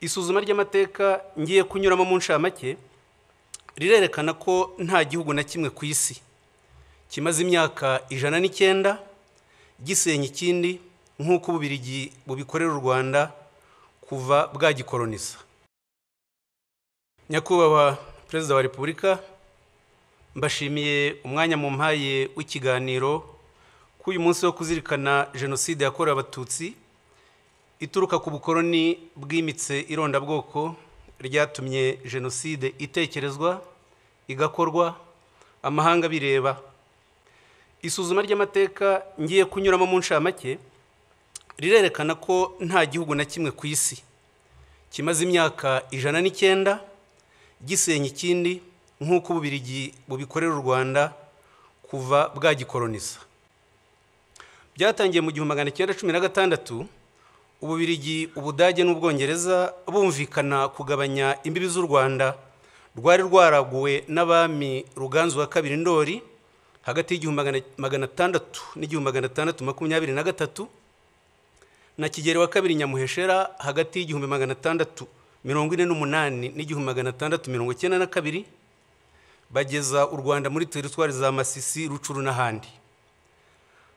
Isuzuma ry'amateka ngiye kunyuramo mu nshamake rirerekana ko nta gihugu na kimwe ku isi kimaze imyaka 109 gisenya ikindi nk'uko Ububiligi bubikorera u Rwanda kuva bwagikoloniza. Nyakubahwa Perezida wa Repubulika, mbashimiye umwanya mu mpaye w'ikiganiro ku uyu munsi wo kuzirikana Jenoside yakorewe Abatutsi ituruka ku bukoloni bwimitse irondabwoko ryatumye Jenoside itekerezwa igakorwa amahanga bireba. Isuzuma ry'amateka ngiye kunyuramo mu nshamake rirerekana ko nta gihugu na kimwe ku isi kimaze imyaka 109 gisenya ikindi nk'uko Ububiligi bubikorera u Rwanda kuva bwagikoloniza. Byatangiye mu 1916 Ububiligi, Ubudage n'Ubwongereza bumvikana kugabanya imbibi z'u Rwanda rwari rwaraguwe n'abami Ruganzu wa kabiri Ndoli hagati y'1600 n'1623 na Kigeli wa kabiri Nyamuheshera hagati y'1648 n'1692 bageza u Rwanda muri teritwari za Masisi, Rucuru n'ahandi.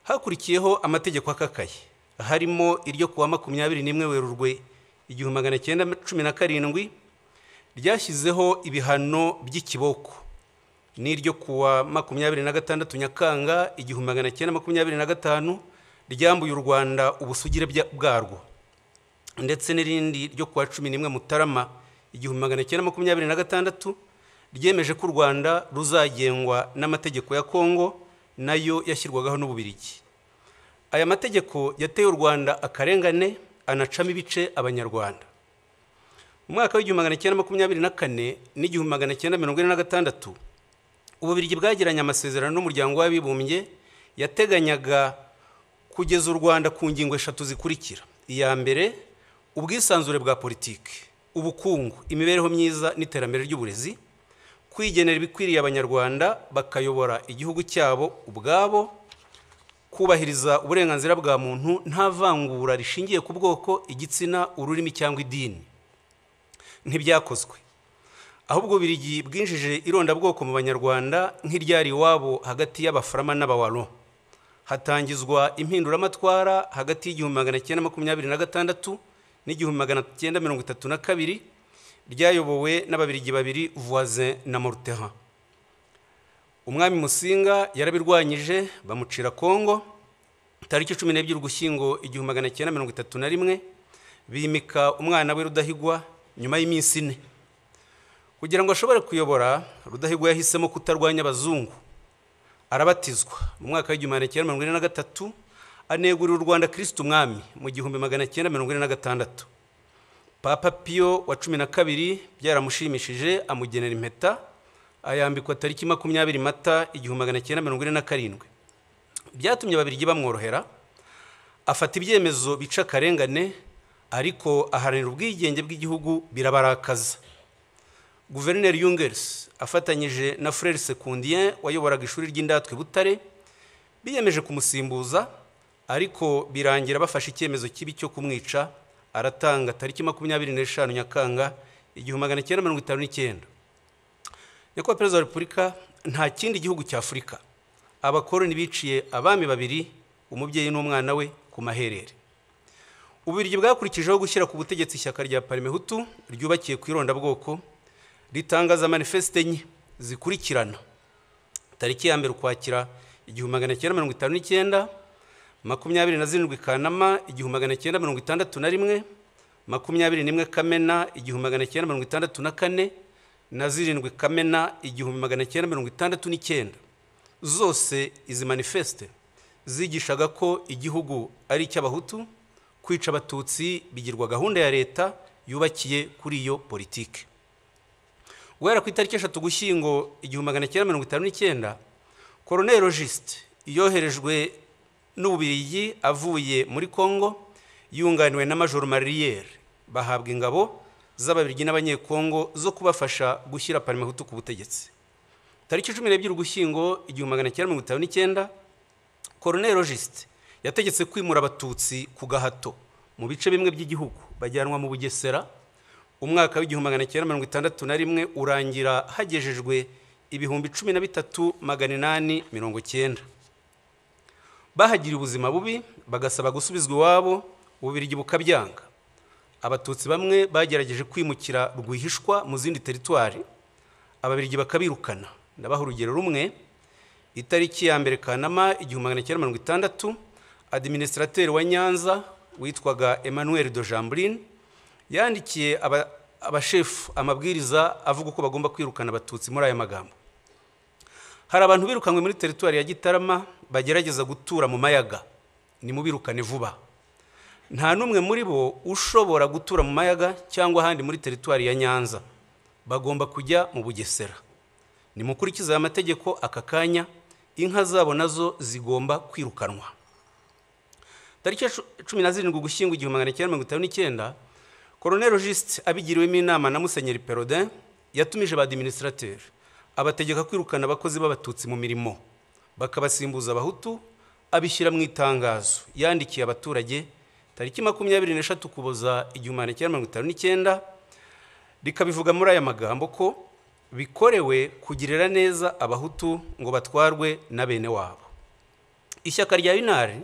Hakurikiyeho amategeko akakaye harimo iryo kuwa 21 Werurwe 1917 ryashyizeho ibihano by'ikiboko, n'iryo kuwa 26 Nyakanga 1925 ryambuye u Rwanda ubusugire bwarwo, ndetse n'irindi ryo kuwa 11 Mutarama 1926 ryemeje ko u Rwanda ruzagengwa n'amategeko ya Kongo nayo yashyirwagaho n'Ububiligi. Aya mategeko yateye u Rwanda akarengane anacamo ibice abanyarwanda. Mu mwaka w'1924 n'1946 Ububiligi bwagiranye amasezerano n'umuryango w'abibumbye yateganyaga kugeza u Rwanda ku ngingo 3 zikurikira: iya mbere, ubwisanzure bwa politiki, ubukungu, imibereho myiza n'iterambere ry'uburezi, kwigenera ibikwiriye abanyarwanda bakayobora igihugu cyabo ubwabo, kubahiriza uburenganzira bwa muntu nta vangura rishingiye ku bwoko, igitsina, ururimi cyangwa idini. Ntibyakozwe, ahubwo Ububiligi bwinjije irondabwoko mu banyarwanda nk'iryari iwabo hagati y'Abafarama n'Abawalo. Hatangizwa impinduramatwara hagati y'1926 n'1932 ryayobowe n'Ababiligi babiri, Voisin na Morteran. Umwami Musinga yarabirwanyije bamucira Kongo. Tariki 12 Ugushyingo 1931 bimika umwana we Rudahigwa nyuma y'iminsi 4. Kugira ngo ashobore kuyobora, Rudahigwa yahisemo kutarwanya abazungu, arabatizwa mu mwaka w'1943 anegurira u Rwanda Kristo umwami mu 1946. Papa Pio wa 12 byaramushimishije amugenera impeta ayambikwa tariki 20 Mata 1947. Byatumye Ababiligi bamworohera, afata ibyemezo bica akarengane, ariko aharanira ubwigenge bw'igihugu birabarakaza. Guverineri Jungers afatanyije na Frere Sekundien wayoboraga ishuri ry'indatwe Butare biyemeje kumusimbuza, ariko birangira bafashe icyemezo kibi cyo kumwica. Aratanga tariki 25 Nyakanga 1959. Nyakubahwa Perezida wa Repubulika, nta kindi gihugu cya Afurika abakoloni biciye abami babiri, umubyeyi n'umwana we, ku maherere. Ububiligi bwakurikijeho gushyira ku butegetsi ishyaka rya Parmehutu ryubakiye ku irondabwoko, ritangaza manifeste enye zikurikirana: tariki ya 1 Ukwakira 1959, 27 Kanama 1961, 21 Kamena 1964 na 7 Kamena 1969. Zose izi manifeste zigishaga ko igihugu ari icy'Abahutu, kwica Abatutsi bigirwa gahunda ya leta yubakiye kuri iyo politike. Guhera ku itariki 3 Ugushyingo 1959, Colonel Logiste yoherejwe n'Ububiligi avuye muri Kongo yunganiwe na Major Mariere, bahabwa ingabo z'Ababiligi n'Abanyekongo zo kubafasha gushyira Parmehutu ku butegetsi. Tariki 12 Ugushyingo 1959, Colonel Logiste yategetse kwimura Abatutsi ku gahato mu bice bimwe by'igihugu bajyanwa mu Bugesera umwaka w'igihumbi magana cyenda mirongo itandatu na rimwe urangira hagejejwe ibihumbi 13,890. Bahagiriye ubuzima bubi bagasaba gusubizwa iwabo, Ububiligi bukabyanga. Abatutsi bamwe bagerageje kwimukira rwihishwa mu zindi teritwari, Ababiligi bakabirukana. Ndabaha urugero rumwe. Itariki ya mbere Kanama igihumbi magana cyenda mirongo itandatu, administrateur wa Nyanza witwaga Emmanuel de Jambrine yandikiye abashefu amabwiriza avuga ko bagomba kwirukana abatutsi muri aya magambo. Hari abantu birukanywe muri teritwari ya Gitarama bagerageza gutura mu mayaga, ni mubirukane vuba. Nta numwe muri bo ushobora gutura mu mayaga cyangwa ahandi muri teritwari ya Nyanza, bagomba kujya mu Bugesera. Ni mukurikiza aya mategeko aka kanya, inka zabo nazo zigomba kwirukanwa. Tariki 17 Ugushyingo 1959, Colonel Juste abigiriwemo inama na Musenyeri Perodin yatumije ba administrateur abategeka kwirukana abakozi b'abatutsi mu mirimo, bakabasimbuza abahutu, abishyira mu itangazo yandikiye abaturage tariki 23 Ukuboza 1959, rikabivuga muri aya magambo ko bikorewe kugirira neza abahutu ngo batwarwe na bene wabo. Ishyaka rya Unare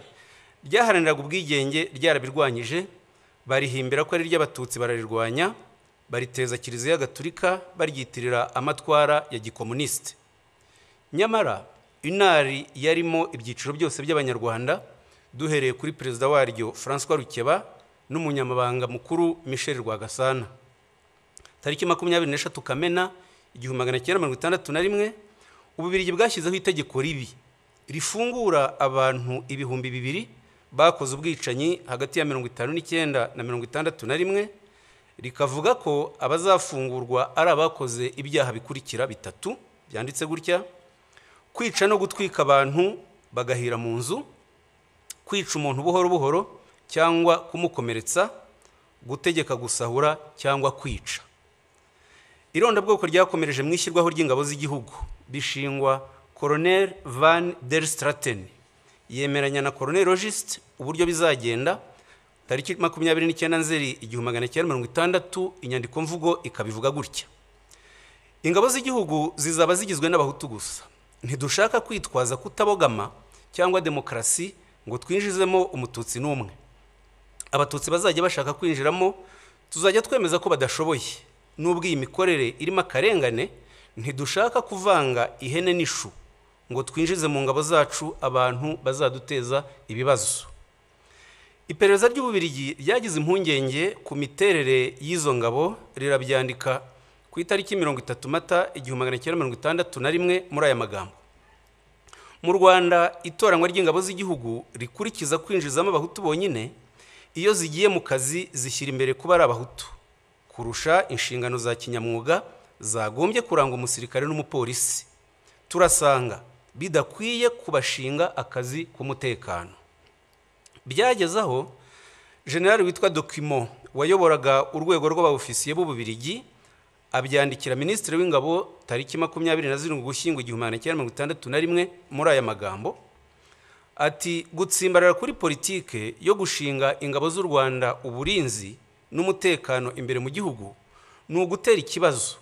ryaharaniraga ubwigenge ryarabirwanyije, barihimbira ko ari ry'abatutsi bararirwanya, bariteza Kiliziya Gatolika baryitirira amatwara ya gikomuniste. Nyamara Unare yarimo ibyiciro byose by'abanyarwanda, duhereye kuri perezida waryo François Rukeba n'umunyamabanga mukuru Michel Rwagasana. Tariki 23 Kamena 1961, Ububiligi bwashyizeho itegeko ribi rifungura abantu ibihumbi 2,000 bakoze ubwicanyi hagati ya 59 na 61, rikavuga ko abazafungurwa ari abakoze ibyaha bikurikira bitatu byanditse gutya: kwica no gutwika abantu bagahira mu nzu, kwica umuntu buhoro buhoro cyangwa kumukomeretsa, gutegeka gusahura cyangwa kwica. Ironda bwoko ryakomereje mu ishyirwaho ry'ingabo z'igihugu, bishingwa Colonel Van der Straten yemeranya na Colonel Juste uburyo bizagenda. Tariki 29 Nzeri 1960, inyandiko mvugo ikabivuga gutya: ingabo z'igihugu zizaba zigizwe n'abahutu gusa. Ntidushaka kwitwaza kutabogama cyangwa demokrasi ngo twinjizemo umututsi n'umwe. Abatutsi bazajya bashaka kwinjiramo tuzajya twemeza ko badashoboye. Nubwo iyi mikorere irimo akarengane, ntidushaka kuvanga ihene n'ishu ngo twinjize mu ngabo zacu abantu bazaduteza ibibazo. Iperereza ry'Ububiligi ryagize impungenge ku miterere y'izo ngabo, rirabyandika ku itariki 30 Mata 1961 muri aya magambo: mu Rwanda itoranwa ry'ingabo z'igihugu rikurikiza kwinjizamo abahutu bonyine, iyo zigiye mu kazi zishyira imbere kuba ari abahutu kurusha inshingano za kinyamwuga zagombye kuranga umusirikare n'umupolisi. Turasanga bidakwiye kubashinga akazi k'umutekano. Byagezaho General witwa Document wayoboraga urwego rw'abofisiye b'Ububiligi abyandikira Minisitiri w'Ingabo tariki 27 Ugushyingo 1961 muri aya magambo ati: gutsimbarara kuri politike yo gushinga ingabo z'u Rwanda uburinzi n'umutekano imbere mu gihugu ni ugutera ikibazo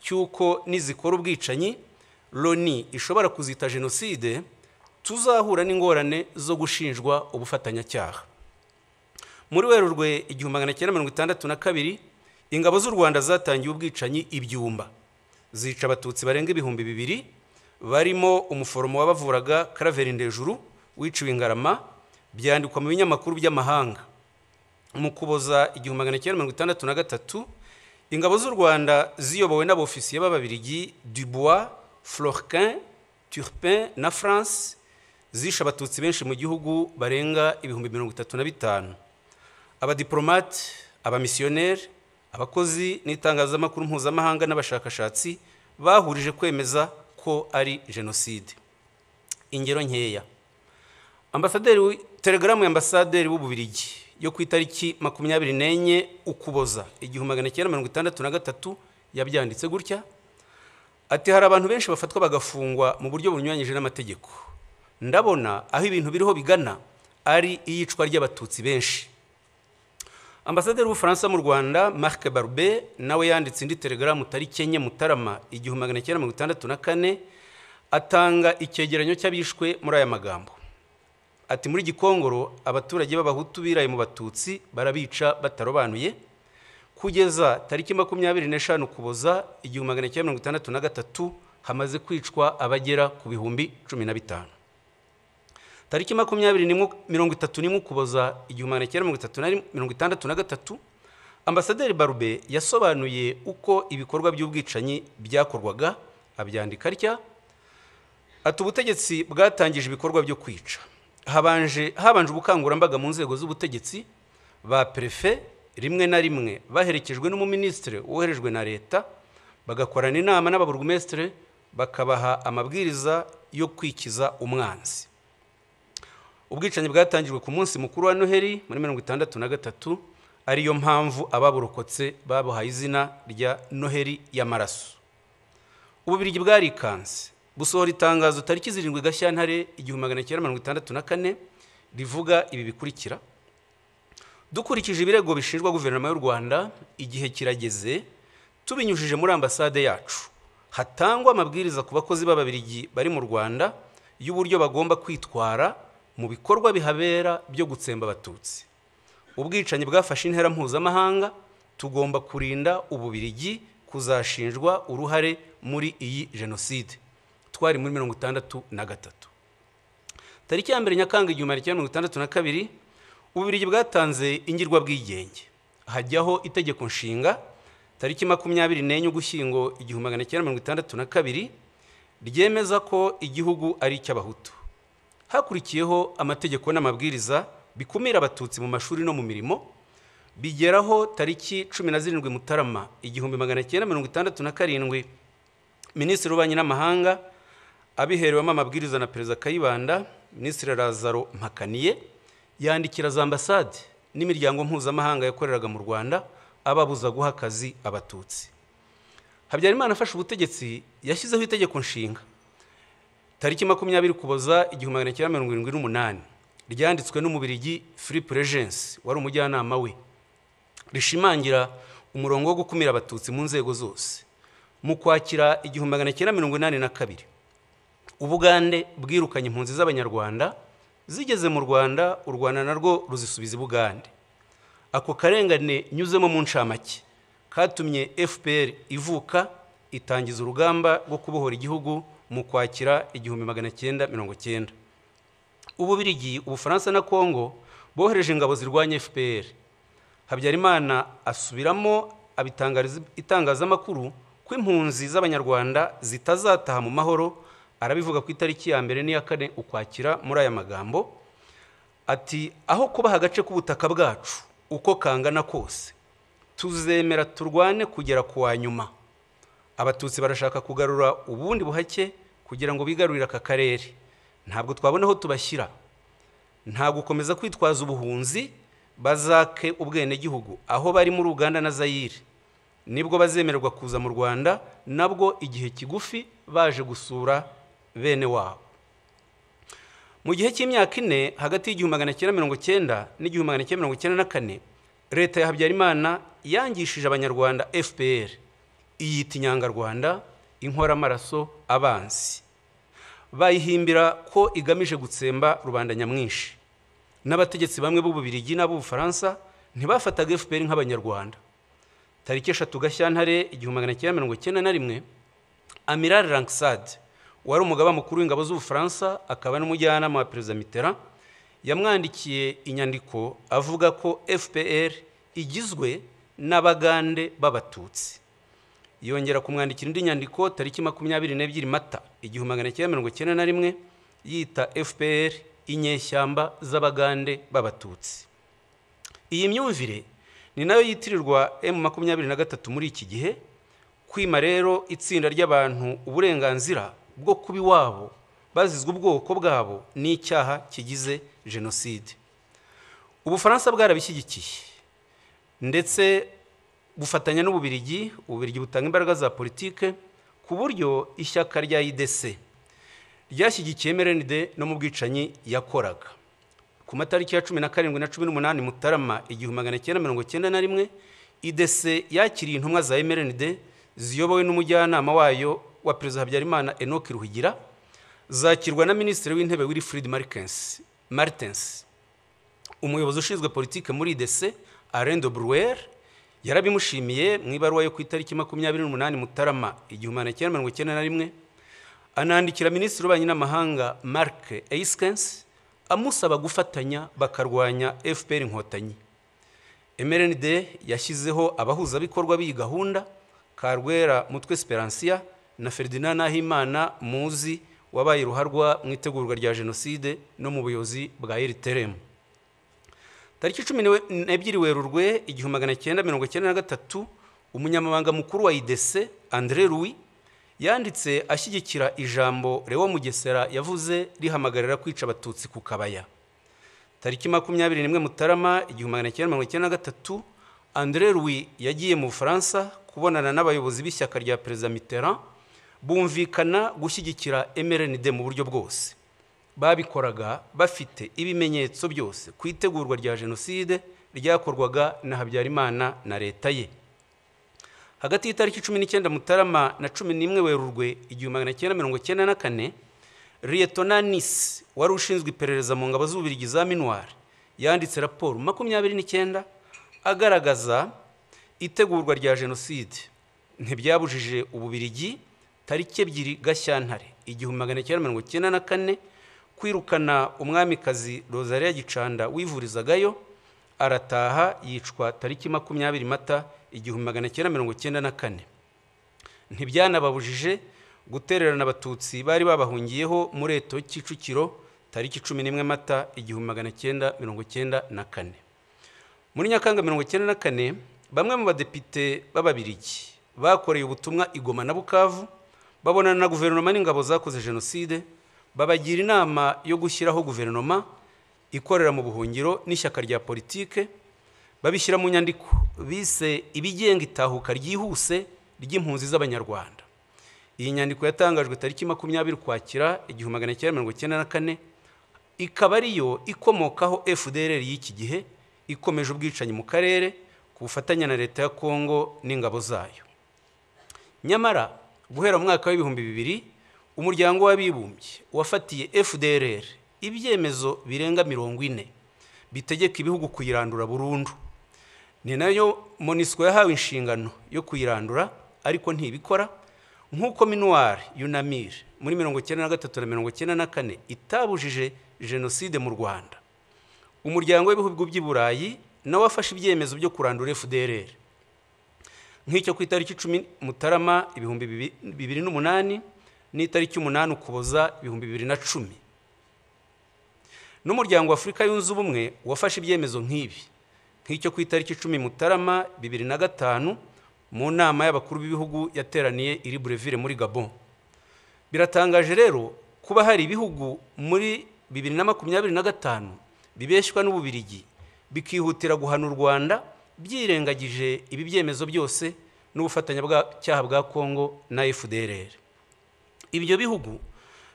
cyuko nizikora ubwicanyi Loni ishobora kuzita jenoside, tuzahura n'ingorane zo gushinjwa ubufatanyacyaha. Muri Werurwe 1962, ingabo z'u Rwanda zatangiye ubwicanyi ibyumba, zica abatutsi barenga ibihumbi 2,000, barimo umuforomo wabavuraga Karaveri Ndejuru wiciwe Ngarama, byandikwa mu binyamakuru by'amahanga. Mu Kuboza 1963, ingabo z'u Rwanda ziyobowe n'abofisiye b'Ababiligi Dubois, Florquin, Turpin na France zisha abatutsi benshi mu gihugu barenga ibihumbi 35. Abadiplomate, abamisiyoneri, abakozi n'itangazamakuru mpuzamahanga n'abashakashatsi bahurije kwemeza ko ari jenoside. Ingero nkeya: telegramu y'ambasaderi w'Ububiligi yo ku itariki 24 Ukuboza 1963 yabyanditse gutya ati: hari abantu benshi bafatwa bagafungwa mu buryo bunyuranyije n'amategeko. Ndabona aho ibintu biriho bigana ari iyicwa ry'abatutsi benshi. Ambasaderi w'Ubufaransa mu Rwanda Marc Barbe nawe yanditse indi telegramu tariki enye Mutarama 1964 atanga icyegeranyo cy'abishwe muri aya magambo. Ati muri Gikongoro abaturage b'abahutu biraye mu batutsi barabica batarobanuye kugeza tariki 25 Ukuboza 1963 hamaze kwicwa abagera ku bihumbi 15. Tariki 31 Ukuboza 1963 Ambasaderi Barbe yasobanuye uko ibikorwa by'ubwicanyi byakorwaga abyandika atya ati ubutegetsi bwatangije ibikorwa byo kwica habanje ubukangurambaga mu nzego z'ubutegetsi ba prefe rimwe na rimwe baherekejwe n'umuministre woherejwe na leta bagakorana inama n'ababurugumestre bakabaha amabwiriza yo kwikiza umwanzi. Ubwicanyi bwatangijwe ku munsi mukuru wa Noheli muri 1963 ariyo mpamvu ababurokotse babuhaye izina rya Noheli y'amaraso. Ububirigi bwarikanze busohora itangazo tariki 7 Gashyantare 1964 rivuga ibi bikurikira: dukurikije ibirego bishinjwa guverinoma y'u Rwanda igihe kirageze tubinyujije muri ambasade yacu hatangwa amabwiriza ku bakozi b'Ababirigi bari mu Rwanda y'uburyo bagomba kwitwara mu bikorwa bihabera byo gutsemba abatutsi. Ubwicanyi bwafashe intera mpuzamahanga tugomba kurinda Ububirigi kuzashinjwa uruhare muri iyi jenoside. Twari muri 1963. Tariki ya mbere Nyakanga 1962 Ububirigi bwatanze ingirwa bwigenge hajyaho itegeko nshinga tariki 24 Ugushyingo 1962 ryemeza ko igihugu ari icy'abahutu. Hakurikiyeho amategeko n'amabwiriza bikumira abatutsi mu mashuri no mu mirimo bigeraho tariki 17 Mutarama 1967 Minisitiri w'Ububanyi n'Amahanga abiherewemo amabwiriza na Perezida Kayibanda, Minisitiri Lazaro Mpakaniye yandikira za ambasade n'imiryango mpuzamahanga yakoreraga mu Rwanda ababuza guha akazi abatutsi. Habyarimana afashe ubutegetsi yashyizeho itegeko nshinga tariki 20 Ukuboza 1978 ryanditswe n'Umubirigi Philippe Regency wari umujyanama we rishimangira umurongo wo gukumira abatutsi mu nzego zose. Mu Kwakira 1982 Ubugande bwirukanye impunzi z'Abanyarwanda zigeze mu Rwanda, u Rwanda narwo ruzisubiza Bugande. Ako karengane nyuzemo mu ncamake katumye FPR ivuka itangiza urugamba rwo kubohora igihugu mu Kwakira 1990. Ububirigi, Ubufaransa na Kongo bohereje ingabo zirwanya FPR. Habyarimana asubiramo abitangariza itangazamakuru ko impunzi z'Abanyarwanda zitazataha mu mahoro. Arabivuga ku itariki ya mbere n'iya 4 Ukwakira muri aya magambo ati aho kubaha agace k'ubutaka bwacu uko kangana kose tuzemera turwane kugera ku wa nyuma. Abatutsi barashaka kugarura ubundi buhake kugira ngo bigarurire aka karere. Ntabwo twabona aho tubashyira, nta gukomeza kwitwaza ubuhunzi, bazake ubwene gihugu aho bari muri Uganda na Zaire. Nibwo bazemererwa kuza mu Rwanda, nabwo igihe kigufi baje gusura bene wabo. Mu gihe cy'imyaka 4 hagati y'1990 n'1994 leta ya Habyarimana yangishije Abanyarwanda FPR iyita inyangarwanda, inkoramaraso, abanzi. Bayihimbira ko igamije gutsemba rubanda nyamwinshi. N'abategetsi bamwe b'Ububirigi n'Ubufaransa ntibafataga FPR nk'Abanyarwanda. Tariki 3 Gashyantare 1991 Amiral Langsade wari umugaba mukuru w'ingabo z'Ubufaransa akaba n'umujyanama wa Perezida Mitterrand yamwandikiye inyandiko avuga ko FPR igizwe n'Abagande b'Abatutsi. Yongera kumwandikira indi nyandiko tariki 22 Mata 1991 yita FPR inyeshyamba z'Abagande b'Abatutsi. Iyi myumvire ni nayo yitirirwa M23 muri iki gihe, kwima rero itsinda ry'abantu uburenganzira bwo kuba iwabo bazizwe ubwoko bwabo n'icyaha kigize jenoside. Ubufaransa bwarabishyigikiye ndetse bufatanya n'Ububirigi. Ububirigi butanga imbaraga za politike ku buryo ishyaka rya IDC ryashyigikiye MRND no mu bwicanyi yakoraga. ku matariki ya 17 na 18 Mutarama 1991 IDC yakiriye intumwa za MRND ziyobowe n'umujyanama wayo wa Perezida Habyarimana Enoch Ruhigira, zakirwa na Minisitiri w'Intebe Wilfried Martens. Umuyobozi ushinzwe politike muri IDC Alain de Brouwer yarabimushimiye mu ibaruwa yo ku itariki 28 Mutarama 1991, anandikira Minisitiri w'Ububanyi n'Amahanga Mark Eiskens amusaba gufatanya bakarwanya FPR Inkotanyi. MRND yashyizeho abahuzabikorwa b'iyi gahunda, Karwera Mutwe Speransia na Ferdinand Nahimana Muzi wabaye ruharwa mu itegurwa rya jenoside no mu buyobozi bwa RTRM. Tariki 12 Werurwe 1993 umunyamabanga mukuru wa IDC André Louis yanditse ashyigikira ijambo Leo Mugesera yavuze rihamagarira kwica abatutsi ku Kabaya. Tariki 21 Mutarama 1993 André Louis yagiye mu Bufaransa kubonana n'abayobozi b'ishyaka rya Perezida Mitterrand, bumvikana gushyigikira MRND mu buryo bwose. Babikoraga bafite ibimenyetso byose ku itegurwa rya jenoside ryakorwaga na Habyarimana na leta ye. Hagati y'itariki 19 Mutarama na 11 Werurwe 1994, Lieutenant Nice wari ushinzwe iperereza mu ngabo z'Ububiligi za Minuar yanditse raporo 29 agaragaza itegurwa rya jenoside ntibyabujije Ububiligi tariki 2 Gashyantare 1994 kwirukana umwamikazi Rosalia Gicanda wivurizagayo, arataha yicwa tariki 20 Mata 1994. Ntibyanababujije gutererana abatutsi bari babahungiyeho muri Eto Kicukiro tariki 11 Mata 1994. Muri Nyakanga 1994 bamwe mu badepite b'Ababiligi bakoreye ubutumwa i Goma na Bukavu, babonana na guverinoma n'ingabo zakoze jenoside, babagira inama yo gushyiraho guverinoma ikorera mu buhungiro n'ishyaka rya politike, babishyira mu nyandiko bise ibigenga itahuka ryihuse ry'impunzi z'Abanyarwanda. Iyi nyandiko yatangajwe tariki 20 Ukwakira 1994, ikaba ariyo ikomokaho FDLR y'iki gihe ikomeje ubwicanyi mu karere ku bufatanye na leta ya Kongo n'ingabo zayo. Nyamara guhera mu mwaka w'2000 umuryango w'abibumbye wafatiye FDLR ibyemezo birenga 40 bitegeka ibihugu kuyirandura burundu. Ni nayo MONUSCO yahawe inshingano yo kuyirandura, ariko ntibikora, nk'uko Minuar Yunamir muri 1993 na 1994 itabujije jenoside mu Rwanda. Umuryango w'ibihugu by'i Burayi nawe wafashe ibyemezo byo kurandura FDLR, nk'icyo ku itariki 10 Mutarama 2008 n'itariki 8 Ukuboza 2010. N'umuryango wa Afurika yunze ubumwe wafashe ibyemezo nk'ibi, nk'icyo ku itariki 10 Mutarama 2005 mu nama y'abakuru b'ibihugu yateraniye i Libreville muri Gabon. Biratangaje rero kuba hari ibihugu muri 2025 bibeshywa n'Ububiligi bikihutira guhana u Rwanda byirengagije ibi byemezo byose n'ubufatanya bw'icyaha bwa Kongo na FDLR. Ibyo bihugu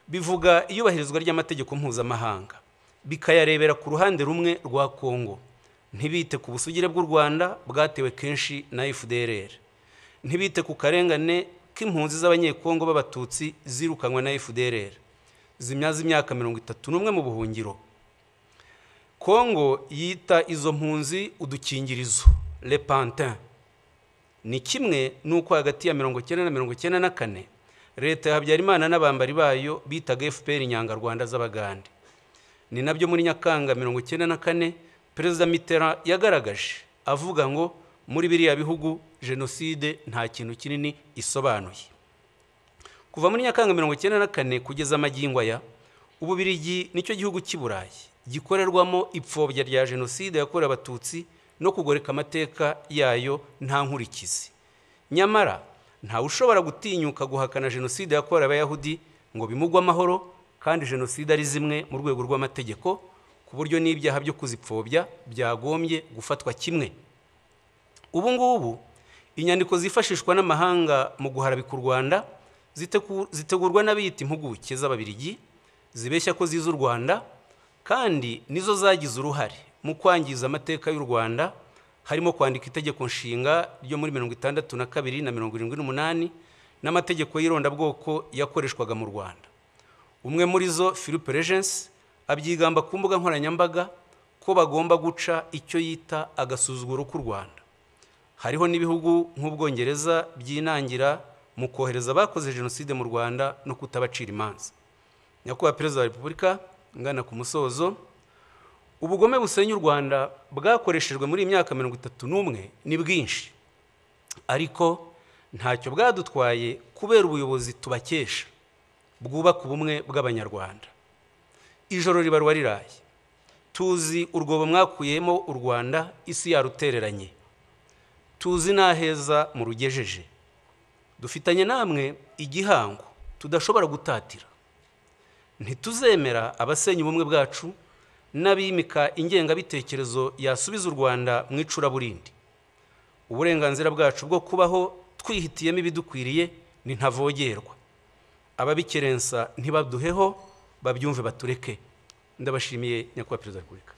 bivuga iyubahirizwa ry'amategeko mpuzamahanga, bikayarebera ku ruhande rumwe rwa Kongo, ntibite ku busugire bw'u Rwanda bwatewe kenshi na FDLR, ntibite ku karengane k'impunzi z'Abanyekongo b'Abatutsi zirukanwa na FDLR zimyaza imyaka 31 mu buhungiro. Kongo yita izo mpunzi udukingirizo, le pantin. Ni kimwe nuko hagati ya 1990 na 1994 leta ya Habyarimana n'abambari bayo bitaga FPR Inyangarwanda z'Abagande. Ni nabyo muri Nyakanga 1994 Perezida Mitterrand yagaragaje avuga ngo muri biriya bihugu jenoside nta kintu kinini isobanuye. Kuva muri Nyakanga 1994 kugeza amagingo aya, Ububiligi nicyo gihugu cy'i Burayi gikorerwamo ipfobya rya jenoside yakorewe Abatutsi no kugoreka amateka yayo nta nkurikizi. Nyamara nta ushobora gutinyuka guhakana jenoside yakorewe Abayahudi ngo bimugwe amahoro, kandi jenoside ari zimwe mu rwego rw'amategeko, ku buryo n'ibyaha byo kuzipfobya byagombye gufatwa kimwe. Ubu ngubu inyandiko zifashishwa n'amahanga mu guharabika u Rwanda zitegurwa n'abiyita impuguke z'Ababiligi, zibeshya ko ziza u Rwanda kandi nizo zagize uruhare mu kwangiza amateka y'u Rwanda, harimo kwandika itegeko nshinga ryo muri 62 na 78 n'amategeko y'irondabwoko yakoreshwaga mu Rwanda. Umwe muri zo, Philippe Regency, abyigamba ku mbuga nkoranyambaga ko bagomba guca icyo yita agasuzuguro k'u Rwanda. Hariho n'ibihugu nk'Ubwongereza byinangira mu kohereza abakoze jenoside mu Rwanda no kutabacira imanza. Nyakubahwa Perezida wa Repubulika, ngana ku musozo, ubugome busenya u Rwanda bwakoreshejwe muri imyaka 31 ni bwinshi, ariko ntacyo bwadutwaye kubera ubuyobozi tubakesha bwubaka ubumwe bw'Abanyarwanda. Ijoro ribarwa riraye, tuzi urwobo mwakuyemo u Rwanda isi yarutereranye, tuzi n'aheza mu rugejeje. Dufitanye namwe igihango tudashobora gutatira. Ntituzemera abasenya ubumwe bwacu n'abimika ingengabitekerezo yasubiza u Rwanda mu icuraburindi. Uburenganzira bwacu bwo kubaho twihitiyemo ibidukwiriye ni ntavogerwa. Ababikerensa ntibaduheho, babyumve batureke. Ndabashimiye Nyakubahwa Perezida wa Repubulika.